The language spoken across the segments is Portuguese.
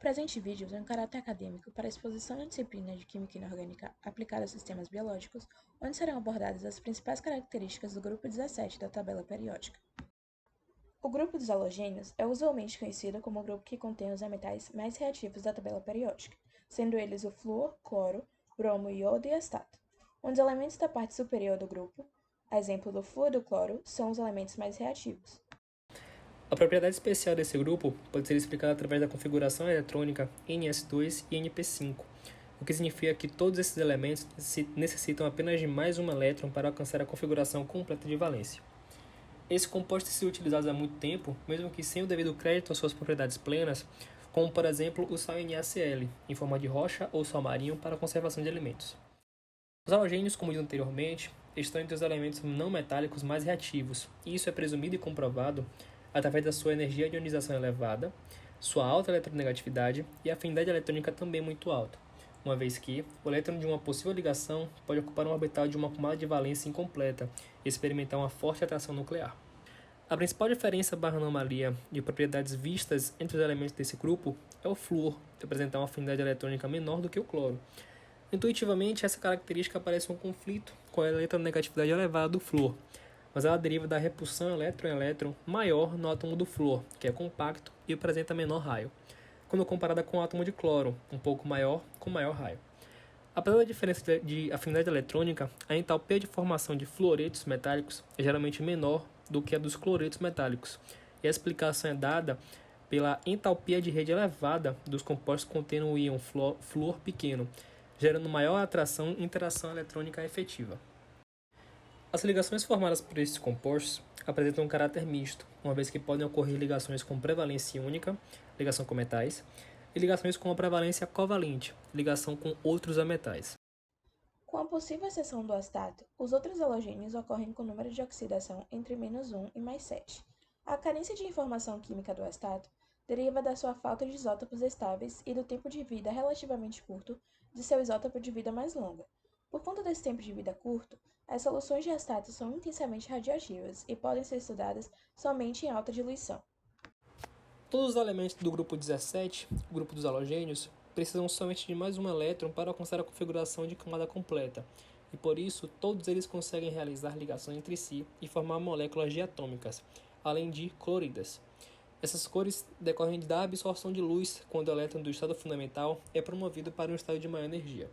presente vídeo tem um caráter acadêmico para a exposição da disciplina de Química Inorgânica aplicada a sistemas biológicos, onde serão abordadas as principais características do grupo 17 da tabela periódica. O grupo dos halogênios é usualmente conhecido como o grupo que contém os metais mais reativos da tabela periódica, sendo eles o flúor, cloro, bromo, iodo e astato, onde os elementos da parte superior do grupo, a exemplo do flúor e do cloro, são os elementos mais reativos. A propriedade especial desse grupo pode ser explicada através da configuração eletrônica NS2 e NP5, o que significa que todos esses elementos necessitam apenas de mais um elétron para alcançar a configuração completa de valência. Esses compostos têm sido utilizados há muito tempo, mesmo que sem o devido crédito às suas propriedades plenas, como por exemplo o sal NaCl, em forma de rocha ou sal marinho para a conservação de alimentos. Os halogênios, como dito anteriormente, estão entre os elementos não metálicos mais reativos, e isso é presumido e comprovado através da sua energia de ionização elevada, sua alta eletronegatividade e afinidade eletrônica também muito alta, uma vez que o elétron de uma possível ligação pode ocupar um orbital de uma camada de valência incompleta e experimentar uma forte atração nuclear. A principal diferença barra anomalia de propriedades vistas entre os elementos desse grupo é o flúor, que apresenta uma afinidade eletrônica menor do que o cloro. Intuitivamente, essa característica parece um conflito com a eletronegatividade elevada do flúor, mas ela deriva da repulsão elétron-elétron maior no átomo do flúor, que é compacto e apresenta menor raio, quando comparada com o átomo de cloro, um pouco maior, com maior raio. Apesar da diferença de afinidade eletrônica, a entalpia de formação de fluoretos metálicos é geralmente menor do que a dos cloretos metálicos, e a explicação é dada pela entalpia de rede elevada dos compostos contendo o íon flúor pequeno, gerando maior atração e interação eletrônica efetiva. As ligações formadas por esses compostos apresentam um caráter misto, uma vez que podem ocorrer ligações com prevalência única, ligação com metais, e ligações com a prevalência covalente, ligação com outros ametais. Com a possível exceção do astato, os outros halogênios ocorrem com número de oxidação entre -1 e +7. A carência de informação química do astato deriva da sua falta de isótopos estáveis e do tempo de vida relativamente curto de seu isótopo de vida mais longa. Por conta desse tempo de vida curto, as soluções de astato são intensamente radioativas e podem ser estudadas somente em alta diluição. Todos os elementos do grupo 17, o grupo dos halogênios, precisam somente de mais um elétron para alcançar a configuração de camada completa, e por isso todos eles conseguem realizar ligações entre si e formar moléculas diatômicas, além de cloridas. Essas cores decorrem da absorção de luz quando o elétron do estado fundamental é promovido para um estado de maior energia.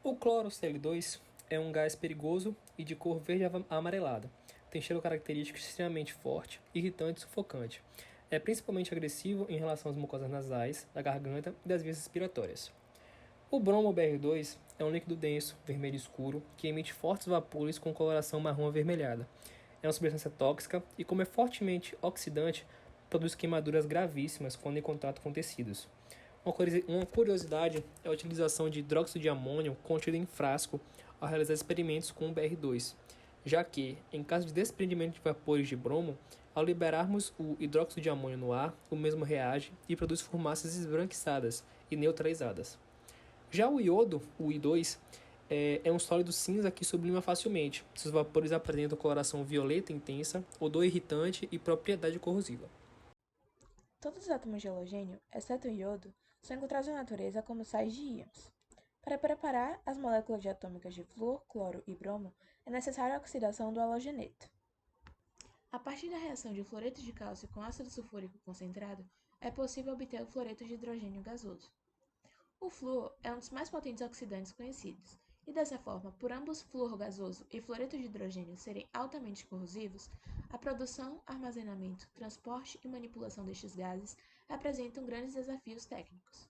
O cloro Cl2 é um gás perigoso e de cor verde amarelada. Tem cheiro característico extremamente forte, irritante e sufocante. É principalmente agressivo em relação às mucosas nasais, da garganta e das vias respiratórias. O bromo Br2 é um líquido denso, vermelho escuro, que emite fortes vapores com coloração marrom avermelhada. É uma substância tóxica e, como é fortemente oxidante, produz queimaduras gravíssimas quando em contato com tecidos. Uma curiosidade é a utilização de hidróxido de amônio contido em frasco ao realizar experimentos com o Br2, já que, em caso de desprendimento de vapores de bromo, ao liberarmos o hidróxido de amônio no ar, o mesmo reage e produz fumaças esbranquiçadas e neutralizadas. Já o iodo, o I2, é um sólido cinza que sublima facilmente. Seus vapores apresentam coloração violeta intensa, odor irritante e propriedade corrosiva. Todos os átomos de halogênio, exceto o iodo, são encontrados na natureza como sais de íons. Para preparar as moléculas diatômicas de flúor, cloro e bromo, é necessária a oxidação do halogeneto. A partir da reação de fluoreto de cálcio com ácido sulfúrico concentrado, é possível obter o fluoreto de hidrogênio gasoso. O flúor é um dos mais potentes oxidantes conhecidos, e dessa forma, por ambos flúor gasoso e fluoreto de hidrogênio serem altamente corrosivos, a produção, armazenamento, transporte e manipulação destes gases apresentam grandes desafios técnicos.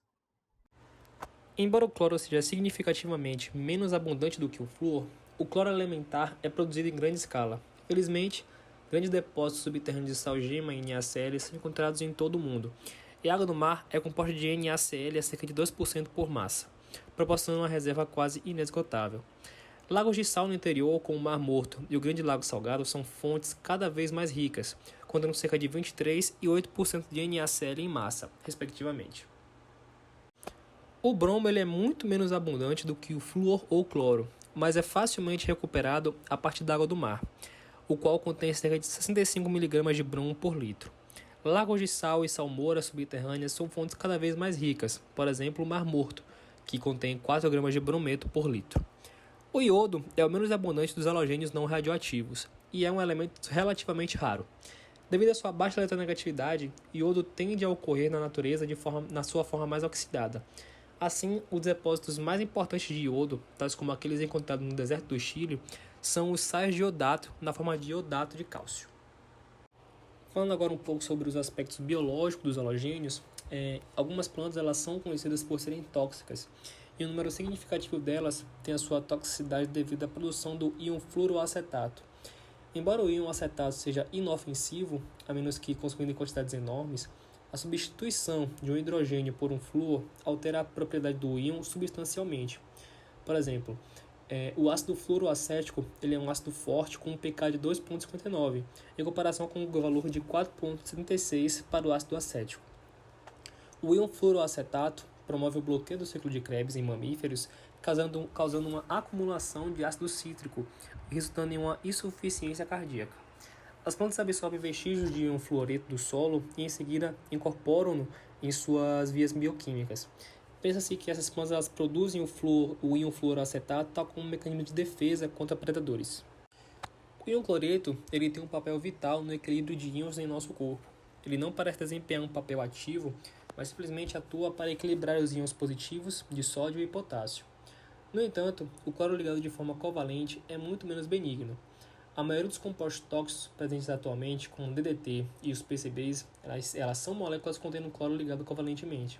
Embora o cloro seja significativamente menos abundante do que o flúor, o cloro elementar é produzido em grande escala. Felizmente, grandes depósitos subterrâneos de sal gema e NaCl são encontrados em todo o mundo, e a água do mar é composta de NaCl a cerca de 2% por massa, proporcionando uma reserva quase inesgotável. Lagos de sal no interior, como o Mar Morto e o Grande Lago Salgado, são fontes cada vez mais ricas, contendo cerca de 23% e 8% de NaCl em massa, respectivamente. O bromo é muito menos abundante do que o flúor ou cloro, mas é facilmente recuperado a partir da água do mar, o qual contém cerca de 65 mg de bromo por litro. Lagos de sal e salmoura subterrâneas são fontes cada vez mais ricas, por exemplo, o Mar Morto, que contém 4 gramas de brometo por litro. O iodo é o menos abundante dos halogênios não radioativos e é um elemento relativamente raro. Devido à sua baixa eletronegatividade, iodo tende a ocorrer na natureza na sua forma mais oxidada. Assim, os depósitos mais importantes de iodo, tais como aqueles encontrados no deserto do Chile, são os sais de iodato na forma de iodato de cálcio. Falando agora um pouco sobre os aspectos biológicos dos halogênios, algumas plantas elas são conhecidas por serem tóxicas, e um número significativo delas tem a sua toxicidade devido à produção do íon fluoroacetato. Embora o íon acetato seja inofensivo, a menos que consumido em quantidades enormes, a substituição de um hidrogênio por um flúor altera a propriedade do íon substancialmente. Por exemplo, o ácido fluoroacético ele é um ácido forte com um pK de 2,59, em comparação com o valor de 4,76 para o ácido acético. O íon fluoroacetato promove o bloqueio do ciclo de Krebs em mamíferos, causando uma acumulação de ácido cítrico, resultando em uma insuficiência cardíaca. As plantas absorvem vestígios de íon fluoreto do solo e em seguida incorporam-no em suas vias bioquímicas. Pensa-se que essas plantas elas produzem o íon fluoroacetato tal como um mecanismo de defesa contra predadores. O íon cloreto ele tem um papel vital no equilíbrio de íons em nosso corpo. Ele não parece desempenhar um papel ativo, mas simplesmente atua para equilibrar os íons positivos de sódio e potássio. No entanto, o cloro ligado de forma covalente é muito menos benigno. A maioria dos compostos tóxicos presentes atualmente, como o DDT e os PCBs, elas são moléculas contendo cloro ligado covalentemente.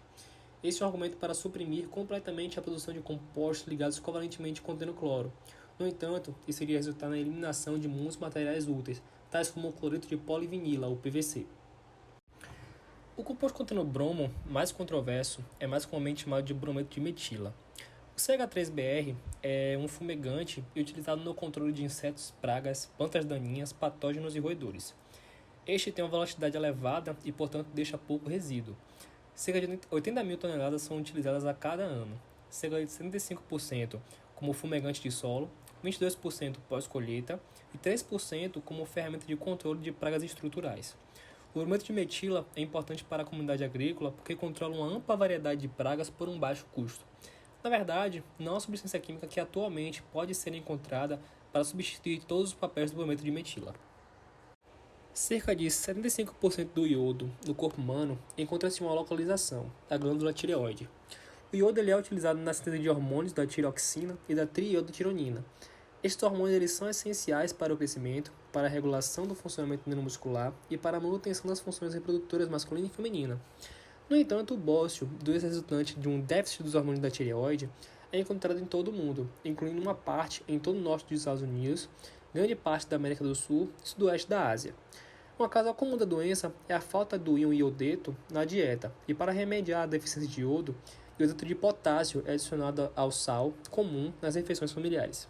Esse é um argumento para suprimir completamente a produção de compostos ligados covalentemente contendo cloro. No entanto, isso iria resultar na eliminação de muitos materiais úteis, tais como o cloreto de polivinila, ou PVC. O composto contendo bromo, mais controverso, é mais comumente chamado de brometo de metila. O CH3BR é um fumegante e utilizado no controle de insetos, pragas, plantas daninhas, patógenos e roedores. Este tem uma velocidade elevada e, portanto, deixa pouco resíduo. Cerca de 80 mil toneladas são utilizadas a cada ano, cerca de 75% como fumegante de solo, 22% pós-colheita e 3% como ferramenta de controle de pragas estruturais. O brometo de metila é importante para a comunidade agrícola porque controla uma ampla variedade de pragas por um baixo custo. Na verdade, não é uma substância química que atualmente pode ser encontrada para substituir todos os papéis do brometo de metila. Cerca de 75% do iodo no corpo humano encontra-se em uma localização, a glândula tireoide. O iodo é utilizado na síntese de hormônios da tiroxina e da triiodotironina. Estes hormônios eles são essenciais para o crescimento, para a regulação do funcionamento neuromuscular e para a manutenção das funções reprodutoras masculina e feminina. No entanto, o bócio, doença resultante de um déficit dos hormônios da tireoide, é encontrado em todo o mundo, incluindo uma parte em todo o norte dos Estados Unidos, grande parte da América do Sul e sudoeste da Ásia. Uma causa comum da doença é a falta do íon iodeto na dieta, e para remediar a deficiência de iodo, iodeto de potássio é adicionado ao sal comum nas refeições familiares.